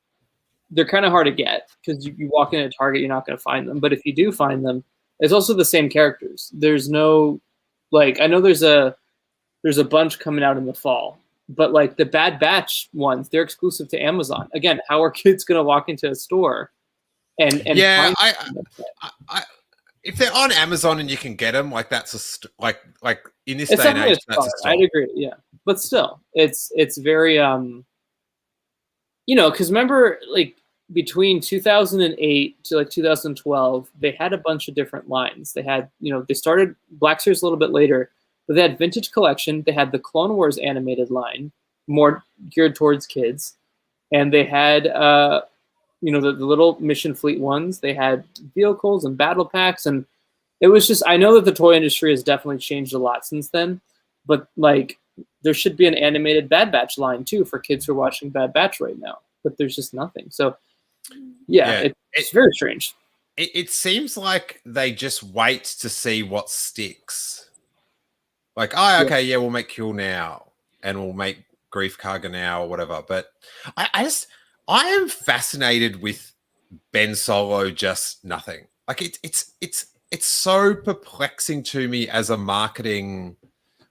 they're kind of hard to get because you walk into Target, you're not going to find them. But if you do find them, it's also the same characters. There's no, like, I know there's a bunch coming out in the fall, but like the Bad Batch ones, they're exclusive to Amazon. Again, how are kids going to walk into a store and yeah, if they're on Amazon and you can get them, like that's like in this day and age, that's a start. I'd agree, yeah, but still, it's very because remember, like between 2008 to like 2012, they had a bunch of different lines. They had, they started Black Series a little bit later, but they had Vintage Collection. They had the Clone Wars animated line, more geared towards kids, and they had the little Mission Fleet ones. They had vehicles and battle packs, and it was just, I know that the toy industry has definitely changed a lot since then, but like there should be an animated Bad Batch line too for kids who are watching Bad Batch right now, but there's just nothing. So yeah. It's very strange. It seems like they just wait to see what sticks. Like, we'll make Kill now, and we'll make Grief Karga now, or whatever. But I am fascinated with Ben Solo just nothing. Like it's so perplexing to me as a marketing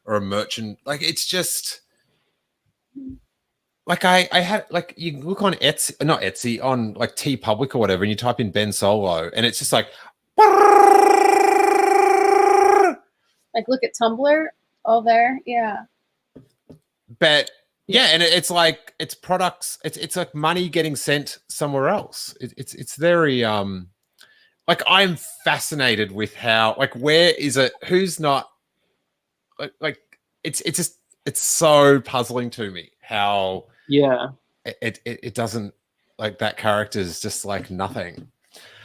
or a merchant. Like it's just like I had like you look on Etsy, not Etsy, on like T Public or whatever, and you type in Ben Solo, and it's just like Like, look at Tumblr. All there. Yeah. but yeah, and it's like it's products, it's like money getting sent somewhere else. It's very like I'm fascinated with how like where is it, who's not like it's just it's so puzzling to me how it doesn't, like that character is just like nothing.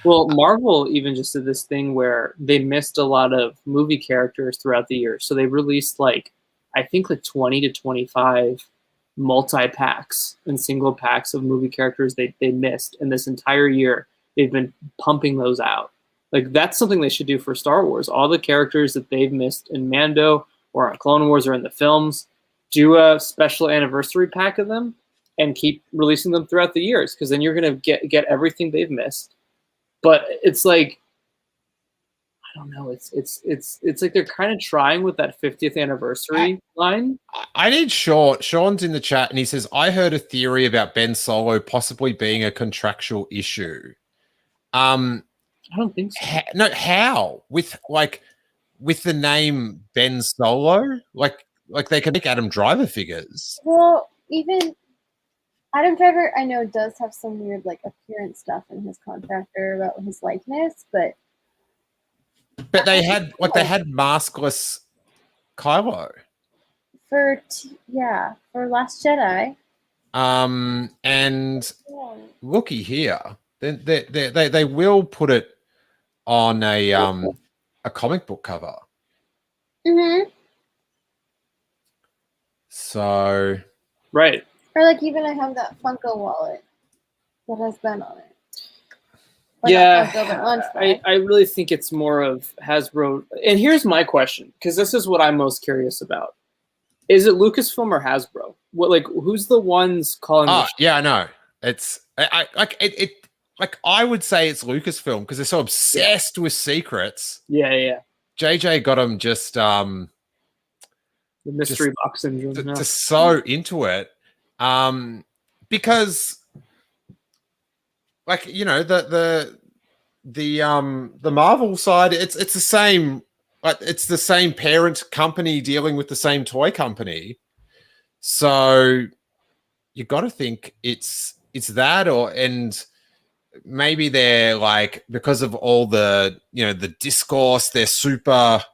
Well, Marvel even just did this thing where they missed a lot of movie characters throughout the year. So they released like, I think like 20 to 25 multi-packs and single packs of movie characters they missed. And this entire year, they've been pumping those out. Like that's something they should do for Star Wars. All the characters that they've missed in Mando or on Clone Wars or in the films, do a special anniversary pack of them and keep releasing them throughout the years. Because then you're going to get everything they've missed. But it's like, I don't know. It's like they're kind of trying with that 50th anniversary line. I need Sean. Sean's in the chat, and he says, "I heard a theory about Ben Solo possibly being a contractual issue." I don't think so. No, how with the name Ben Solo? Like they can make Adam Driver figures. Well, even Adam Driver, I know, does have some weird like appearance stuff in his contract or about his likeness, but they had maskless Kylo for Last Jedi. And looky here, then they will put it on a comic book cover. Mm-hmm. So right. Or like even I have that Funko wallet that has Ben on it. Or Yeah, Funko, but I really think it's more of Hasbro. And here's my question, because this is what I'm most curious about: is it Lucasfilm or Hasbro? What, like, who's the ones calling? Yeah, I know. It's like I would say it's Lucasfilm because they're so obsessed with secrets. Yeah. JJ got them just the mystery box syndrome. Just so into it. Because like, you know, the Marvel side, it's the same, like it's the same parent company dealing with the same toy company. So you got to think it's that, and maybe they're like, because of all the, you know, the discourse, they're super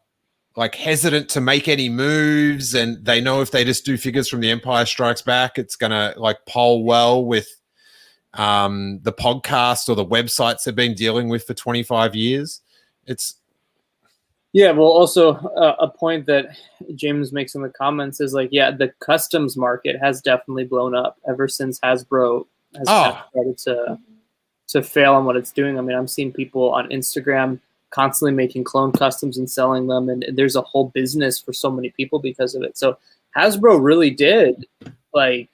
like hesitant to make any moves, and they know if they just do figures from The Empire Strikes Back, it's gonna like poll well with the podcast or the websites they've been dealing with for 25 years. Yeah, well, also a point that James makes in the comments is like, yeah, the customs market has definitely blown up ever since Hasbro has kind of started to fail on what it's doing. I mean, I'm seeing people on Instagram constantly making clone customs and selling them, and there's a whole business for so many people because of it. So Hasbro really did like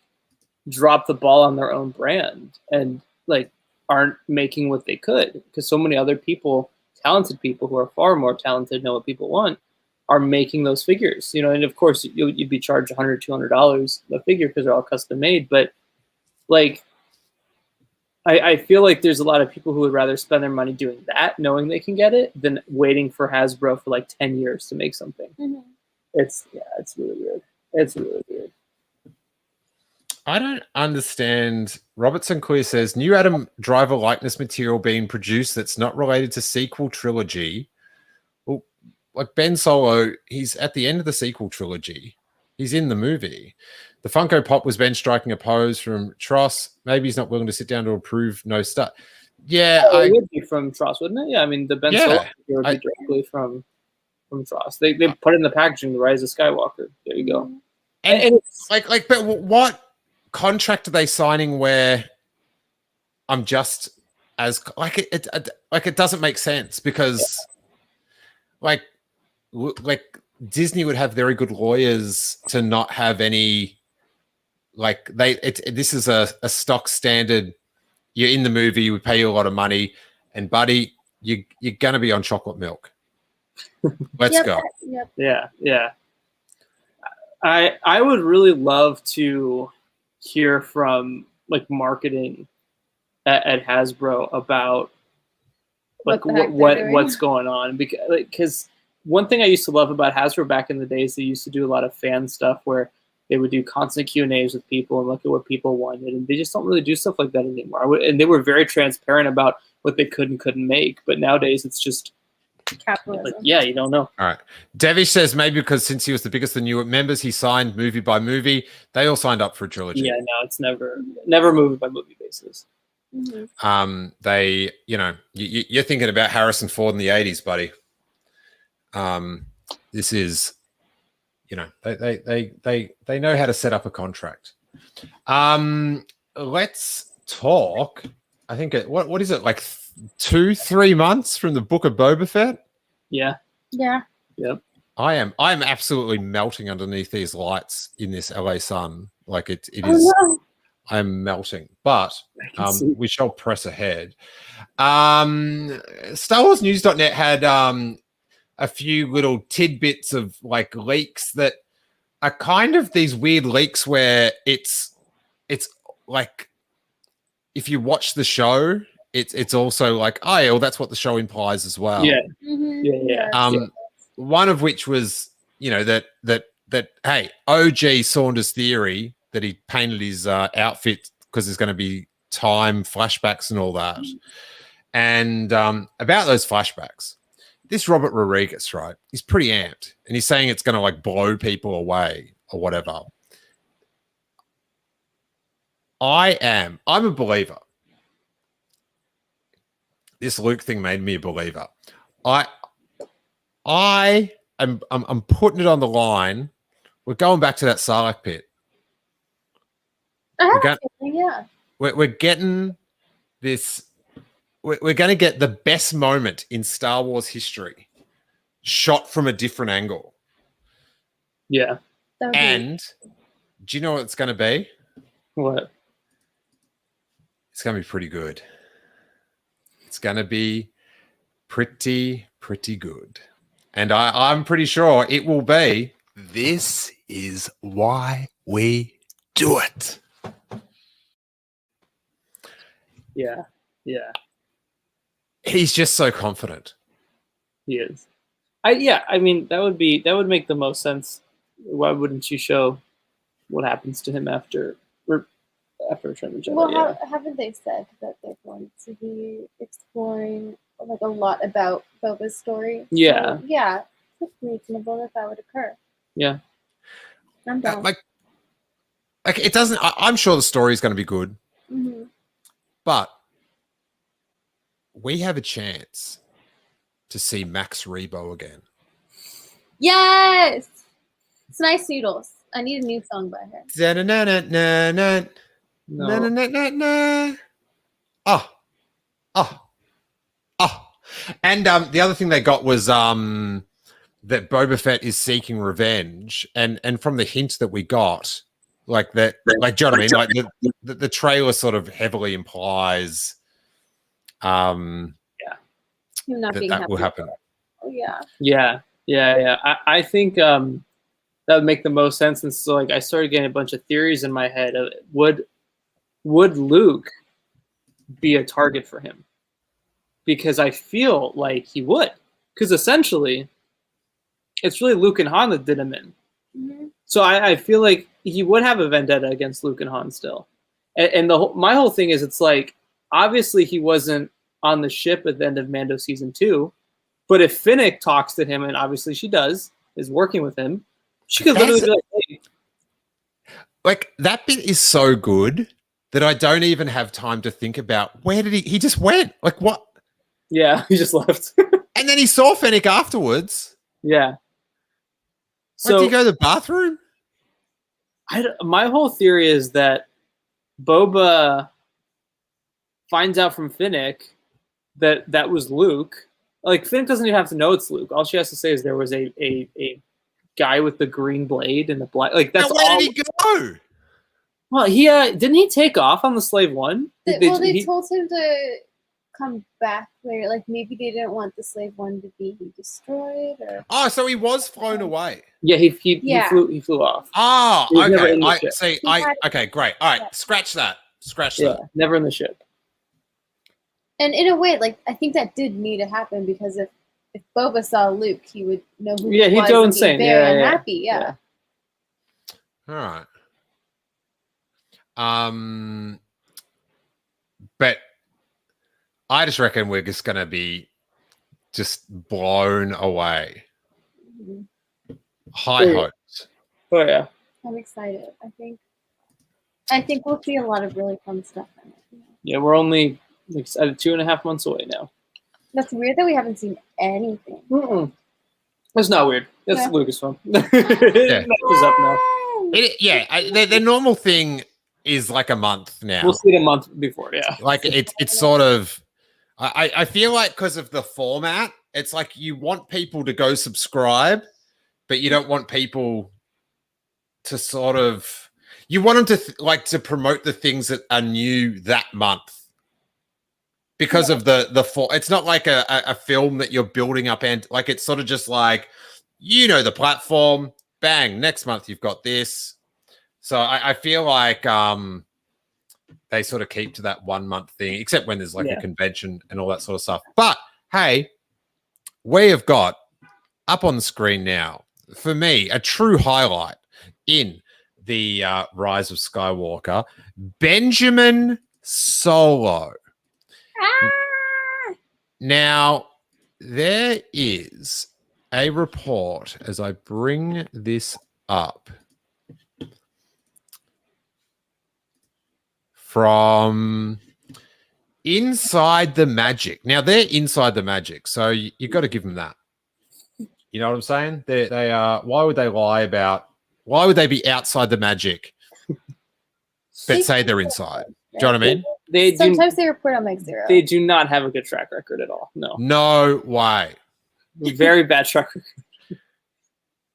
drop the ball on their own brand and like aren't making what they could, because so many other people, talented people who are far more talented, know what people want, are making those figures, you know. And of course you'd be charged $100, $200 a figure because they're all custom made, but like I feel like there's a lot of people who would rather spend their money doing that, knowing they can get it, than waiting for Hasbro for like 10 years to make something. Mm-hmm. It's really weird. It's really weird. I don't understand. Robertson Clear says, new Adam Driver likeness material being produced that's not related to sequel trilogy. Well, like Ben Solo, he's at the end of the sequel trilogy. He's in the movie. The Funko Pop was Ben striking a pose from Tross. Maybe he's not willing to sit down to approve no stuff. Yeah, it would be from Tross, wouldn't it? Yeah, I mean the Ben Solo would be directly from Tross. They put it in the packaging, the Rise of Skywalker. There you go. And it's like, but what contract are they signing where I'm just as like it doesn't make sense, because like Disney would have very good lawyers to not have any, like this is a stock standard. You're in the movie, we pay you a lot of money, and buddy, you're gonna be on chocolate milk. Let's go. Yep. Yeah. I would really love to hear from like marketing at Hasbro about like what's going on, because one thing I used to love about Hasbro back in the days, they used to do a lot of fan stuff where they would do constant Q&As with people and look at what people wanted, and they just don't really do stuff like that anymore. And they were very transparent about what they could and couldn't make, but nowadays it's just capitalism. like, yeah, you don't know. All right. Devish says maybe because since he was the biggest of the new members, he signed movie by movie. They all signed up for a trilogy. Yeah, no, it's never movie by movie basis. Mm-hmm. They, you know, you're thinking about Harrison Ford in the 80s, buddy. This is, you know, they know how to set up a contract. Let's talk. I think what is it, like 2-3 months from the Book of Boba Fett? Yeah. Yeah. Yep. I am absolutely melting underneath these lights in this LA sun. Like it is. No. I'm melting, but we shall press ahead. StarWarsNews.net had a few little tidbits of like leaks that are kind of these weird leaks where it's like if you watch the show, it's also like, oh yeah, well, that's what the show implies as well. Yeah. Mm-hmm. Yeah. One of which was, you know, that hey, OG Saunders' theory that he painted his outfit because there's going to be time flashbacks and all that. And about those flashbacks, this Robert Rodriguez, right, he's pretty amped, and he's saying it's going to like blow people away or whatever. I'm a believer. This Luke thing made me a believer. I'm putting it on the line. We're going back to that Sarlacc pit. We're getting this. We're going to get the best moment in Star Wars history, shot from a different angle. Yeah. And do you know what it's going to be? What? It's going to be pretty good. It's going to be pretty good. And I'm pretty sure it will be. This is why we do it. Yeah. Yeah. He's just so confident. He is. I mean, that would make the most sense. Why wouldn't you show what happens to him after Return of the Jedi? Well, haven't they said that they're going to be exploring like a lot about Boba's story? Yeah. So, yeah, it's reasonable that would occur. Yeah. I'm down. Like it doesn't. I'm sure the story is going to be good, but we have a chance to see Max Rebo again. Yes, it's Nice Noodles. I need a new song by her. No. Oh. And the other thing they got was that Boba Fett is seeking revenge, and from the hints that we got, like that, like, do you know what I mean? Like the trailer sort of heavily implies, that will happen. Oh yeah. Yeah. I think that would make the most sense. And so, like, I started getting a bunch of theories in my head. Would Luke be a target for him? Because I feel like he would. Because essentially, it's really Luke and Han that did him in. Mm-hmm. So I feel like he would have a vendetta against Luke and Han still. And my whole thing is, it's like, obviously he wasn't on the ship at the end of Mando season 2, but if Finnick talks to him, and obviously she does, is working with him, she could literally be like, hey. Like, that bit is so good that I don't even have time to think about where did he just went. Like, what? Yeah, he just left. And then he saw Fennec afterwards. Yeah. So, did he go to the bathroom? My whole theory is that Boba finds out from Finnick that was Luke. Like, Finnick doesn't even have to know it's Luke. All she has to say is there was a guy with the green blade and the black. Like, that's all. Where did he go? Well, he didn't he take off on the Slave One? They told him to come back later. Like maybe they didn't want the slave one to be destroyed, or Oh, so he was flown away. Yeah, he Yeah. flew off. Oh, He was never okay. in the I ship. see. He had- Okay, great. All right, Yeah. scratch that. Scratch Yeah, that. never in the ship. and in a way, like I think that did need to happen because if Boba saw Luke, he would know who Yeah, he he'd was go and be insane. very Yeah, yeah, unhappy. Yeah. All right. But I just reckon we're just gonna be just blown away. Mhm. High Yeah. hopes. Oh yeah. I'm excited. I think we'll see a lot of really fun stuff in it. Yeah, we're only like 2.5 months away now. That's weird that we haven't seen anything. It's not weird. That's Yeah. Lucasfilm. Yeah. It's up now. Their normal thing is like a month now. We'll see it a month before. Yeah. Like it's sort of. I feel like because of the format, it's like you want people to go subscribe, but you don't want people to sort of. You want them to to promote the things that are new that month because of the for. It's not like a film that you're building up and like it's sort of just like the platform. Bang! Next month you've got this. So I feel like they sort of keep to that 1 month thing, except when there's like a convention and all that sort of stuff. But hey, we have got up on the screen now, for me, a true highlight in the Rise of Skywalker, Benjamin Solo. Now, there is a report as I bring this up from Inside the Magic. Now they're Inside the Magic, so you've got to give them that. You know what I'm saying? They are. Why would they lie about? Why would they be outside the magic, but say they're inside? Do you know what I mean? Sometimes they report on Meg Zero. They do not have a good track record at all. No. No way. Very bad track record.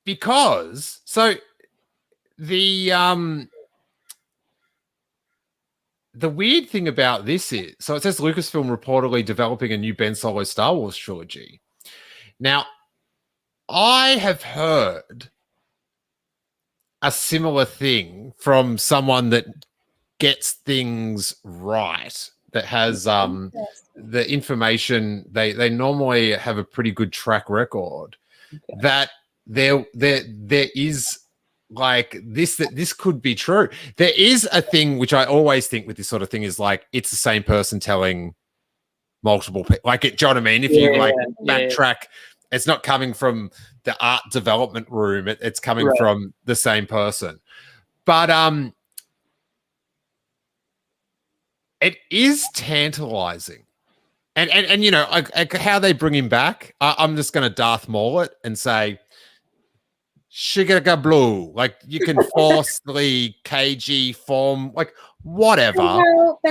Because the weird thing about this is, so it says Lucasfilm reportedly developing a new Ben Solo Star Wars trilogy. Now, I have heard a similar thing from someone that gets things right, that has the information. They normally have a pretty good track record. Okay. That there is like this, that this could be true. There is a thing which I always think with this sort of thing is like it's the same person telling multiple people. Like, do you know what I mean? If you backtrack, it's not coming from the art development room. It's coming from the same person. But it is tantalizing. And like how they bring him back, I'm just going to Darth Maul it and say, Shigaga Blue, like you can force the KG form, like whatever.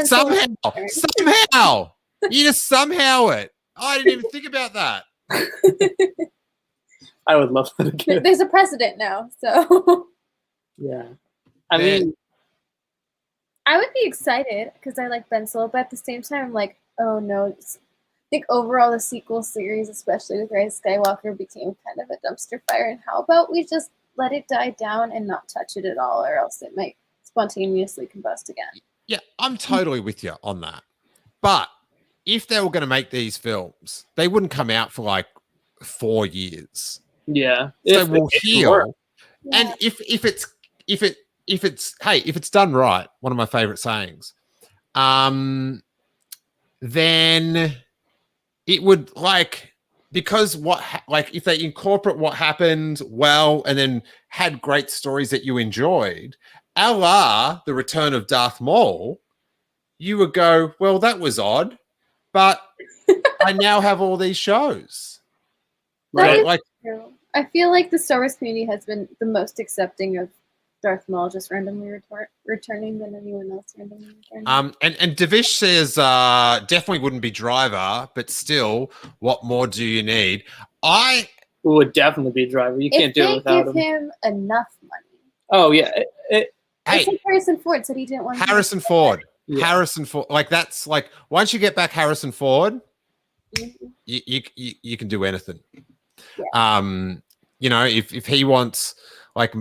Somehow, you just somehow it. I didn't even think about that. I would love that again. There's a precedent now, so yeah. I mean, I would be excited because I like Ben Solo, but at the same time, I'm like, oh no. I think overall the sequel series, especially with Rise of Skywalker, became kind of a dumpster fire. And how about we just let it die down and not touch it at all, or else it might spontaneously combust again. Yeah, I'm totally with you on that. But if they were going to make these films, they wouldn't come out for like 4 years. Yeah, so we'll heal. And if it's done right, one of my favorite sayings, then it would because if they incorporate what happened well and then had great stories that you enjoyed, a la the return of Darth Maul, you would go, well, that was odd, but I now have all these shows. That is true. I feel like the Star Wars community has been the most accepting of Darth Maul just randomly returning than anyone else randomly returning. And Devish says definitely wouldn't be Driver, but still, what more do you need? I would definitely be Driver. You can't do it without him. If they give him enough money. Oh yeah. Harrison Ford said he didn't want Harrison Ford. Harrison Ford, like that's like once you get back Harrison Ford, you can do anything. You know, if he wants like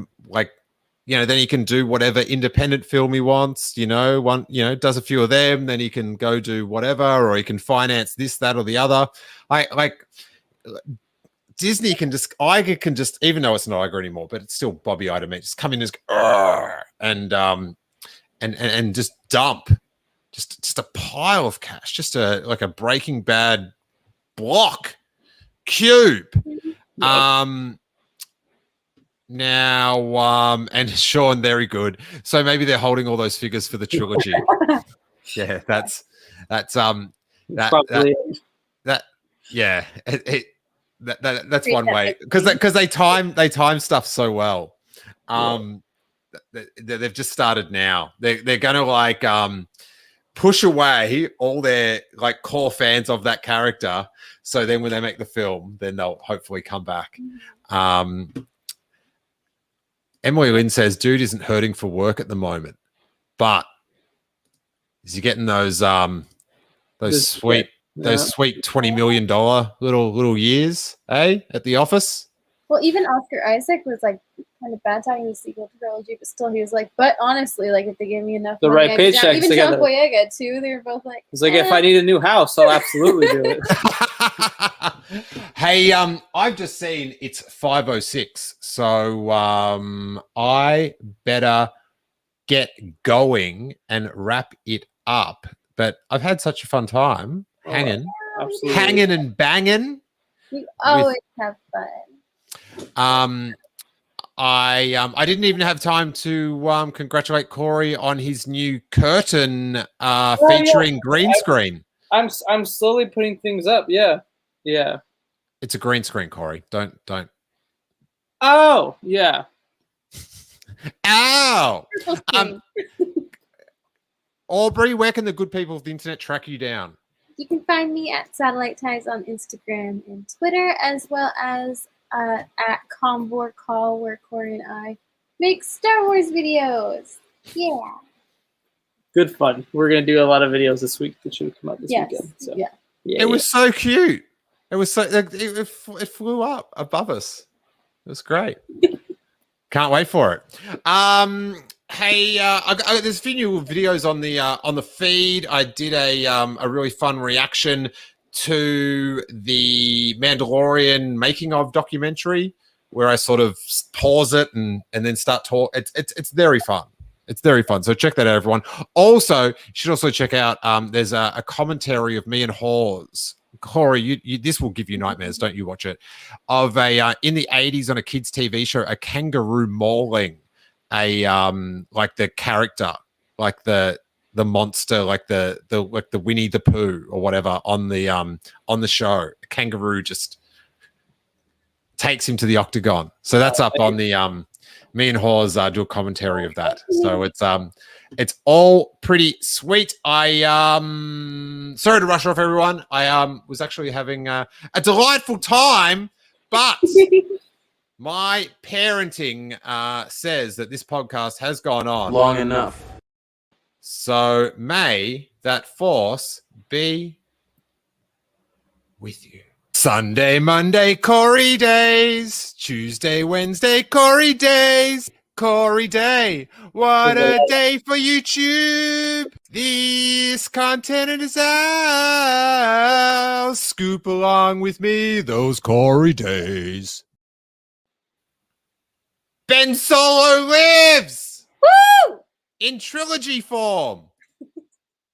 then he can do whatever independent film he wants, does a few of them, then he can go do whatever, or he can finance this, that, or the other. Disney can just, Iger can just, even though it's not Iger anymore, but it's still Bobby Iger, mate, just come in and just dump just a pile of cash, just like a Breaking Bad block cube. Now, and Sean, very good. So maybe they're holding all those figures for the trilogy. Yeah, that's that's one way, because they time stuff so well. They've just started now. They're going to like push away all their like core fans of that character. So then when they make the film, then they'll hopefully come back. Emily Lynn says, dude isn't hurting for work at the moment, but is he getting those sweet $20 million little years, at the office? Well, even Oscar Isaac was like kind of bad talking the sequel trilogy, but still he was like, but honestly, like if they give me enough money, right paychecks, even John Boyega too, they were both like, it's like, if I need a new house, I'll absolutely do it. Hey, I've just seen it's 5:06, so I better get going and wrap it up. But I've had such a fun time hanging and banging. We always have fun. I didn't even have time to congratulate Corey on his new curtain featuring green screen. I'm slowly putting things up. Yeah. It's a green screen, Corey. Don't. Oh yeah. Ow. Aubrey, where can the good people of the internet track you down? You can find me at Satellite Ties on Instagram and Twitter, as well as at Combor Call, where Corey and I make Star Wars videos. Yeah. Good fun. We're gonna do a lot of videos this week that should come out this weekend. So. Yeah. It was so cute. It was so it flew up above us. It was great. Can't wait for it. Hey, there's a few new videos on the feed. I did a really fun reaction to the Mandalorian making of documentary, where I sort of pause it and then start talk. It's very fun. It's very fun. So check that out, everyone. Also, you should also check out. There's a commentary of me and Hawes. Corey, you this will give you nightmares. Don't you watch it? Of a in the 80s on a kids' TV show, a kangaroo mauling a like the character, like the monster, like the Winnie the Pooh or whatever on the show. A kangaroo just takes him to the octagon. So that's up on the me and Hawes do a commentary of that. So it's all pretty sweet. I sorry to rush off, everyone. I was actually having a delightful time, but my parenting says that this podcast has gone on long enough. So may that force be with you. Sunday, Monday, Corey days. Tuesday, Wednesday, Corey days. Corey Day. What a day for YouTube. This content is ours. Scoop along with me those Corey days. Ben Solo lives! Woo! In trilogy form.